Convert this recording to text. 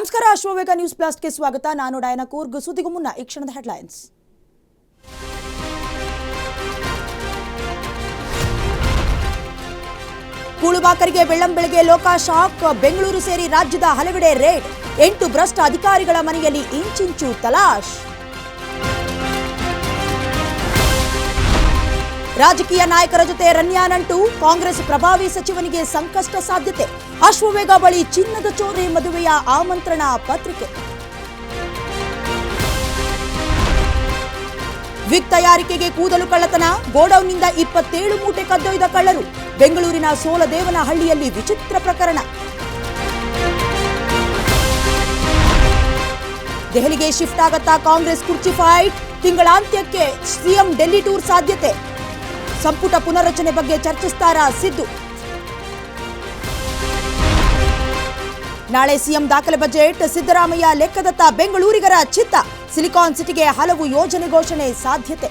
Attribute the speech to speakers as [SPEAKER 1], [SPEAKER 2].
[SPEAKER 1] ನಮಸ್ಕಾರ ಅಶ್ವವೇಗ ನ್ಯೂಸ್ ಬ್ಲಾಸ್ಟ್ಗೆ ಸ್ವಾಗತ. ನಾನು ಡಯಾನಾ ಕೂರ್ಗ್. ಸುದ್ದಿಗೂ ಮುನ್ನ ಈ ಕ್ಷಣದ ಹೆಡ್ಲೈನ್ಸ್. ಕೂಳುಬಾಕರಿಗೆ ಬೆಳ್ಳಂಬೆಳಗ್ಗೆ ಲೋಕ ಶಾಕ್. ಬೆಂಗಳೂರು ಸೇರಿ ರಾಜ್ಯದ ಹಲವೆಡೆ ರೇಡ್. 8 ಭ್ರಷ್ಟ ಅಧಿಕಾರಿಗಳ ಮನೆಯಲ್ಲಿ ಇಂಚಿಂಚು ತಲಾಶ್. ರಾಜಕೀಯ ನಾಯಕರ ಜೊತೆ ರನ್ಯಾ ನಂಟು. ಕಾಂಗ್ರೆಸ್ ಪ್ರಭಾವಿ ಸಚಿವನಿಗೆ ಸಂಕಷ್ಟ ಸಾಧ್ಯತೆ. ಅಶ್ವವೇಗ ಬಳಿ ಚಿನ್ನದ ಚೋರಿ ಮದುವೆಯ ಆಮಂತ್ರಣ ಪತ್ರಿಕೆ. ವಿಗ್ ತಯಾರಿಕೆಗೆ ಕೂದಲು ಕಳ್ಳತನ. ಗೋಡೌನ್ನಿಂದ 27 ಮೂಟೆ ಕದ್ದೊಯ್ದ ಕಳ್ಳರು. ಬೆಂಗಳೂರಿನ ಸೋಲದೇವನಹಳ್ಳಿಯಲ್ಲಿ ವಿಚಿತ್ರ ಪ್ರಕರಣ. ದೆಹಲಿಗೆ ಶಿಫ್ಟ್ ಆಗತ್ತಾ ಕಾಂಗ್ರೆಸ್ ಕುರ್ಚಿ ಫೈಟ್. ತಿಂಗಳಾಂತ್ಯಕ್ಕೆ ಸಿಎಂ ಡೆಲ್ಲಿ ಟೂರ್ ಸಾಧ್ಯತೆ. ಸಂಪುಟ ಪುನರ್ರಚನೆ ಬಗ್ಗೆ ಚರ್ಚಿಸ್ತಾರಾ ಸಿದ್ದು. ನಾಳೆ ಸಿಎಂ ದಾಖಲೆ ಬಜೆಟ್. ಸಿದ್ದರಾಮಯ್ಯ ಲೆಕ್ಕದತ್ತ ಬೆಂಗಳೂರಿಗರ ಚಿತ್ತ. ಸಿಲಿಕಾನ್ ಸಿಟಿಗೆ ಹಲವು ಯೋಜನೆ ಘೋಷಣೆ ಸಾಧ್ಯತೆ.